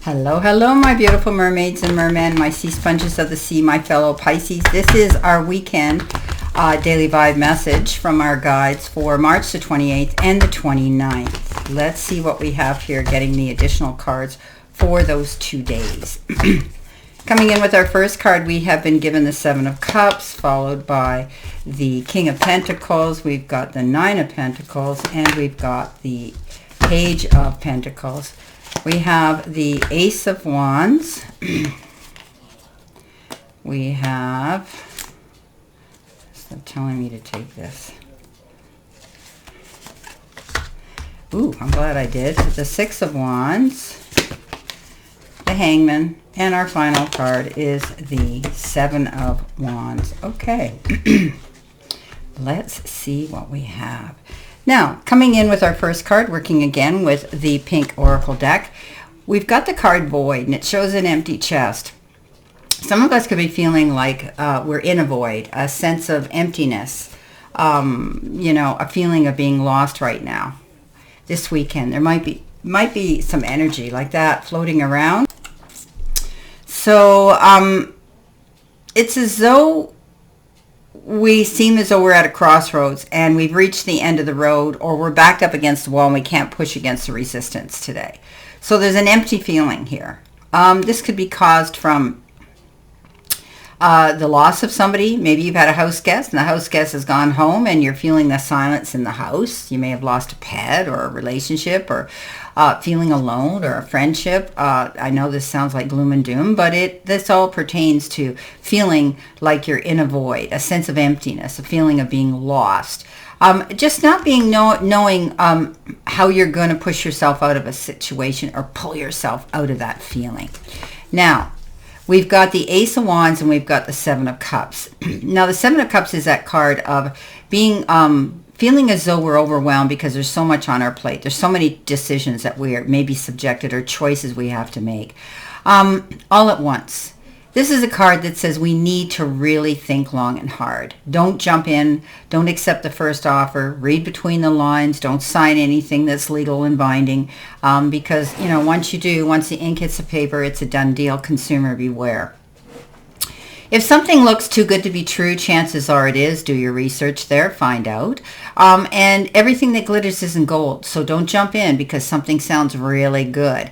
Hello, hello, my beautiful mermaids and mermen, my sea sponges of the sea, my fellow Pisces. This is our weekend daily vibe message from our guides for March the 28th and the 29th. Let's see what we have here, getting the additional cards for those 2 days. Coming in with our first card, we have been given the Seven of Cups, followed by the King of Pentacles. We've got the Nine of Pentacles, and we've got the Page of Pentacles. We have the Ace of Wands. We have, they're telling me to take this. Ooh, I'm glad I did. The Six of Wands, the Hangman, and our final card is the Seven of Wands. Okay, let's see what we have. Now, coming in with our first card, working again with the pink oracle deck, we've got the card Void, and it shows an empty chest. Some of us could be feeling like we're in a void, a sense of emptiness, a feeling of being lost right now. This weekend, there might be some energy like that floating around. So it's as though we seem as though we're at a crossroads and we've reached the end of the road, or we're backed up against the wall and we can't push against the resistance today. So there's an empty feeling here. This could be caused from the loss of somebody. Maybe you've had a house guest and the house guest has gone home and you're feeling the silence in the house. You may have lost a pet or a relationship, or feeling alone, or a friendship. I know this sounds like gloom and doom, but this all pertains to feeling like you're in a void, a sense of emptiness, a feeling of being lost. Just not knowing how you're going to push yourself out of a situation or pull yourself out of that feeling. Now, we've got the Ace of Wands and we've got the Seven of Cups. Now, the Seven of Cups is that card of being feeling as though we're overwhelmed because there's so much on our plate. There's so many decisions that we are maybe subjected, or choices we have to make all at once. This is a card that says we need to really think long and hard. Don't jump in. Don't accept the first offer. Read between the lines. Don't sign anything that's legal and binding, because, once the ink hits the paper, it's a done deal. Consumer beware. If something looks too good to be true, chances are it is. Do your research there. Find out. And everything that glitters isn't gold. So don't jump in because something sounds really good.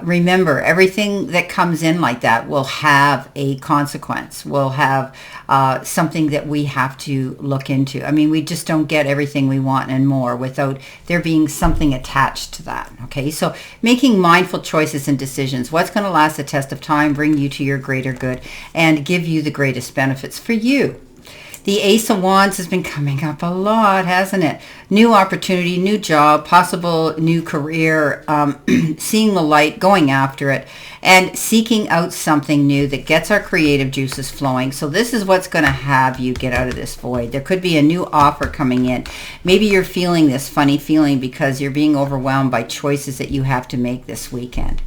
Remember, everything that comes in like that will have a consequence. Will have something that we have to look into. I mean, we just don't get everything we want and more without there being something attached to that. Okay, so making mindful choices and decisions. What's going to last the test of time, bring you to your greater good, and give you the greatest benefits for you. The Ace of Wands has been coming up a lot, hasn't it? New opportunity, new job, possible new career, seeing the light, going after it, and seeking out something new that gets our creative juices flowing. So this is what's going to have you get out of this void. There could be a new offer coming in. Maybe you're feeling this funny feeling because you're being overwhelmed by choices that you have to make this weekend.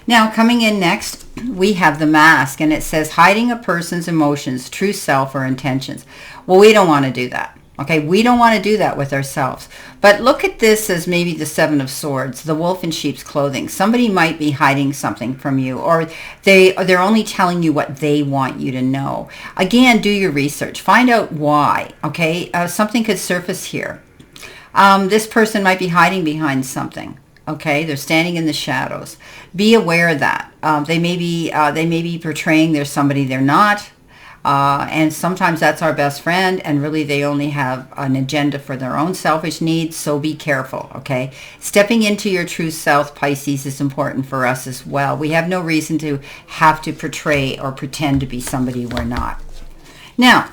Now, coming in next, we have the Mask, and it says hiding a person's emotions, true self, or intentions. Well, we don't want to do that. Okay, we don't want to do that with ourselves. But look at this as maybe the Seven of Swords, the wolf in sheep's clothing. Somebody might be hiding something from you, or they're only telling you what they want you to know. Again, do your research. Find out why. Okay, something could surface here. This person might be hiding behind something. Okay, they're standing in the shadows. Be aware of that. They may be portraying there's somebody they're not, and sometimes that's our best friend, and really they only have an agenda for their own selfish needs. So be careful. Okay, stepping into your true self, Pisces, is important for us as well. We have no reason to have to portray or pretend to be somebody we're not. Now,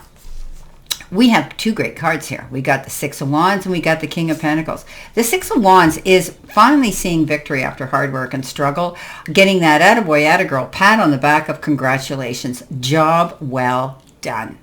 we have two great cards here. We got the Six of Wands and we got the King of Pentacles. The Six of Wands is finally seeing victory after hard work and struggle, getting that attaboy, attagirl pat on the back of congratulations. Job well done.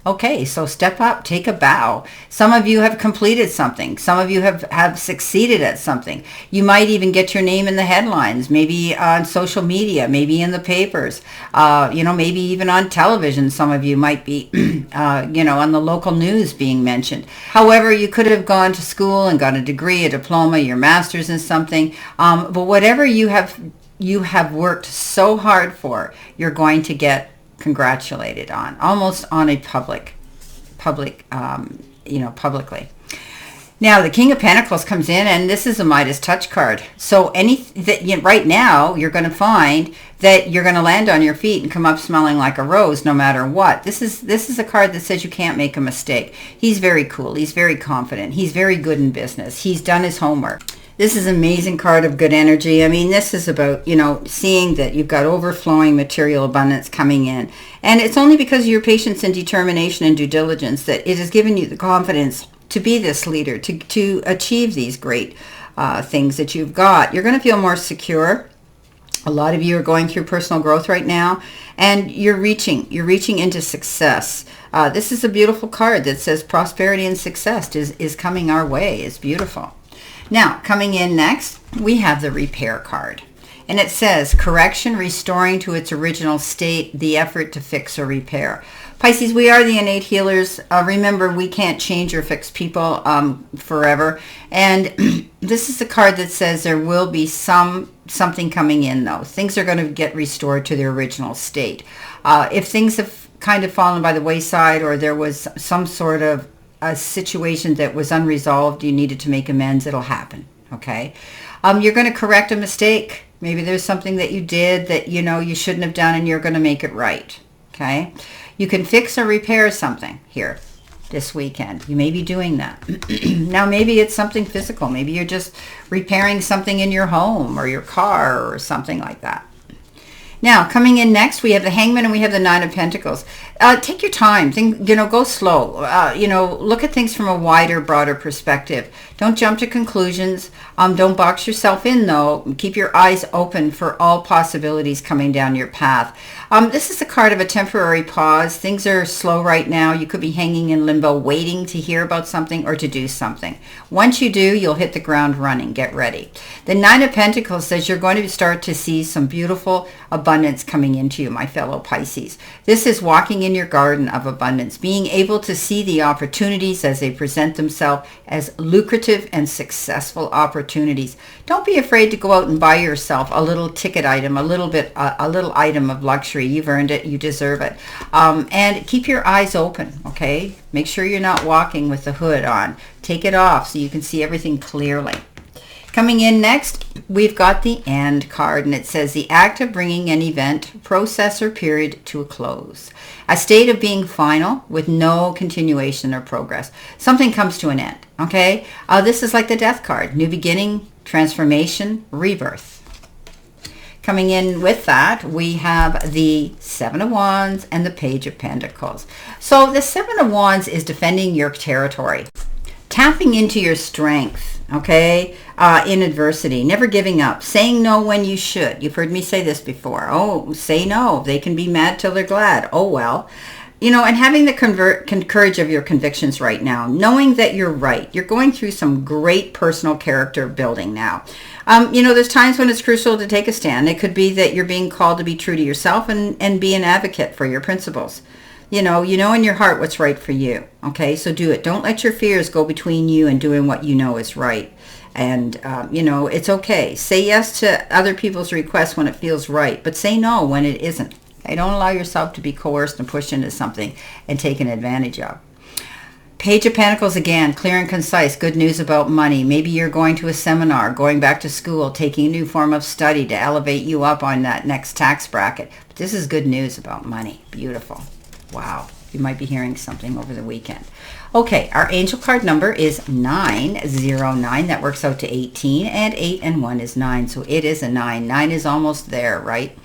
Okay, so step up, take a bow. Some of you have completed something. Some of you have succeeded at something. You might even get your name in the headlines, maybe on social media, maybe in the papers, maybe even on television. Some of you might be, on the local news being mentioned. However, you could have gone to school and got a degree, a diploma, your master's in something. But whatever you have you have worked so hard for, you're going to get congratulated on, almost on a publicly. Now, the King of Pentacles comes in, and this is a Midas touch card. So right now, you're going to find that you're going to land on your feet and come up smelling like a rose no matter what. This is a card that says you can't make a mistake. He's very cool. He's very confident. He's very good in business. He's done his homework. This is an amazing card of good energy. I mean, this is about, seeing that you've got overflowing material abundance coming in. And it's only because of your patience and determination and due diligence that it has given you the confidence to be this leader, to achieve these great things that you've got. You're going to feel more secure. A lot of you are going through personal growth right now, and you're reaching into success. This is a beautiful card that says prosperity and success is coming our way. It's beautiful. Now, coming in next, we have the repair card. And it says, correction, restoring to its original state, the effort to fix or repair. Pisces, we are the innate healers. Remember, we can't change or fix people forever. And this is the card that says there will be something coming in, though. Things are going to get restored to their original state. If things have kind of fallen by the wayside, or there was some sort of a situation that was unresolved, you needed to make amends, it'll happen, okay? You're going to correct a mistake. Maybe there's something that you did that you shouldn't have done, and you're going to make it right, okay? You can fix or repair something here this weekend. You may be doing that. Now, maybe it's something physical. Maybe you're just repairing something in your home or your car or something like that. Now, coming in next, we have the Hangman and we have the Nine of Pentacles. Take your time. Go slow. Look at things from a wider, broader perspective. Don't jump to conclusions. Don't box yourself in, though. Keep your eyes open for all possibilities coming down your path. This is a card of a temporary pause. Things are slow right now. You could be hanging in limbo, waiting to hear about something or to do something. Once you do, you'll hit the ground running. Get ready. The Nine of Pentacles says you're going to start to see some beautiful abundance coming into you, my fellow Pisces. This is walking in your garden of abundance, being able to see the opportunities as they present themselves as lucrative and successful opportunities. Don't be afraid to go out and buy yourself a little ticket item, a little item of luxury. You've earned it. You deserve it. And keep your eyes open, okay? Make sure you're not walking with the hood on. Take it off so you can see everything clearly. Coming in next, we've got the AND card, and it says the act of bringing an event, process, or period to a close. A state of being final with no continuation or progress. Something comes to an end, okay? This is like the Death card. New beginning, transformation, rebirth. Coming in with that, we have the Seven of Wands and the Page of Pentacles. So the Seven of Wands is defending your territory. Tapping into your strength, okay, in adversity, never giving up, saying no when you should. You've heard me say this before. Oh, say no. They can be mad till they're glad. Oh, well. And having the courage of your convictions right now, knowing that you're right. You're going through some great personal character building now. There's times when it's crucial to take a stand. It could be that you're being called to be true to yourself and be an advocate for your principles. You know in your heart what's right for you. Okay, so do it. Don't let your fears go between you and doing what you know is right. And, it's okay. Say yes to other people's requests when it feels right, but say no when it isn't. Okay? Don't allow yourself to be coerced and pushed into something and taken advantage of. Page of Pentacles again, clear and concise, good news about money. Maybe you're going to a seminar, going back to school, taking a new form of study to elevate you up on that next tax bracket. But this is good news about money. Beautiful. Wow, you might be hearing something over the weekend. Okay, our angel card number is 909. That works out to 18, and 8 and 1 is 9, so it is a 9. 9 is almost there, right?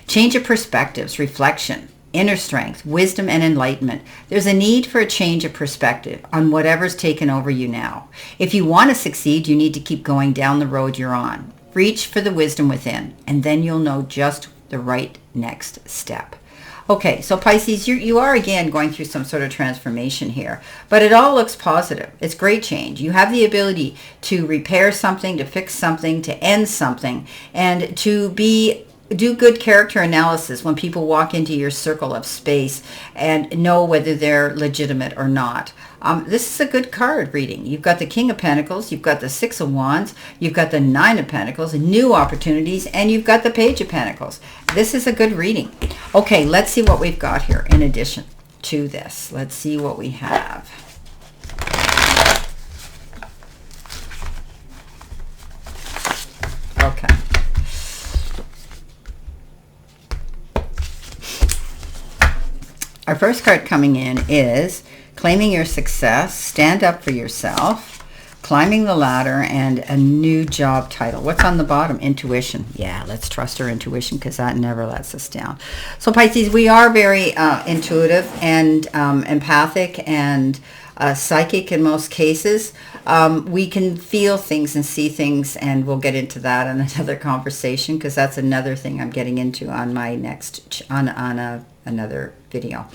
Change of perspectives, reflection, inner strength, wisdom, and enlightenment. There's a need for a change of perspective on whatever's taken over you now. If you want to succeed, you need to keep going down the road you're on. Reach for the wisdom within, and then you'll know just the right next step. Okay, so Pisces, you are again going through some sort of transformation here, but it all looks positive. It's great change. You have the ability to repair something, to fix something, to end something, and to do good character analysis when people walk into your circle of space and know whether they're legitimate or not. This is a good card reading. You've got the King of Pentacles, you've got the Six of Wands, you've got the Nine of Pentacles, new opportunities, and you've got the Page of Pentacles. This is a good reading. Okay, let's see what we've got here in addition to this. Let's see what we have. Okay. Our first card coming in is claiming your success, stand up for yourself, climbing the ladder, and a new job title. What's on the bottom? Intuition. Yeah, let's trust our intuition because that never lets us down. So Pisces, we are very intuitive and empathic and psychic in most cases. We can feel things and see things, and we'll get into that in another conversation because that's another thing I'm getting into on my next another video.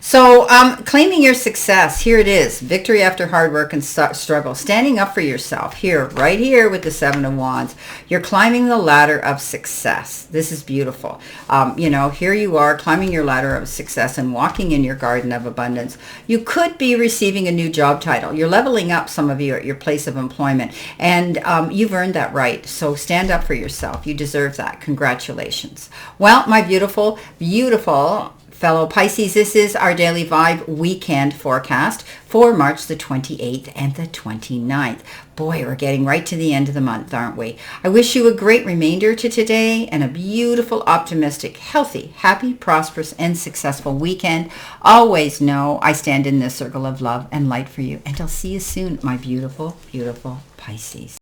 So claiming your success, here it is. Victory after hard work and struggle. Standing up for yourself here, right here with the Seven of Wands. You're climbing the ladder of success. This is beautiful. You know, here you are climbing your ladder of success and walking in your garden of abundance. You could be receiving a new job title. You're leveling up, some of you, at your place of employment. And you've earned that right. So stand up for yourself. You deserve that. Congratulations. Well, my beautiful, beautiful fellow Pisces, this is our daily vibe weekend forecast for March the 28th and the 29th. Boy, we're getting right to the end of the month, aren't we? I wish you a great remainder to today and a beautiful, optimistic, healthy, happy, prosperous, and successful weekend. Always know I stand in this circle of love and light for you. And I'll see you soon, my beautiful, beautiful Pisces.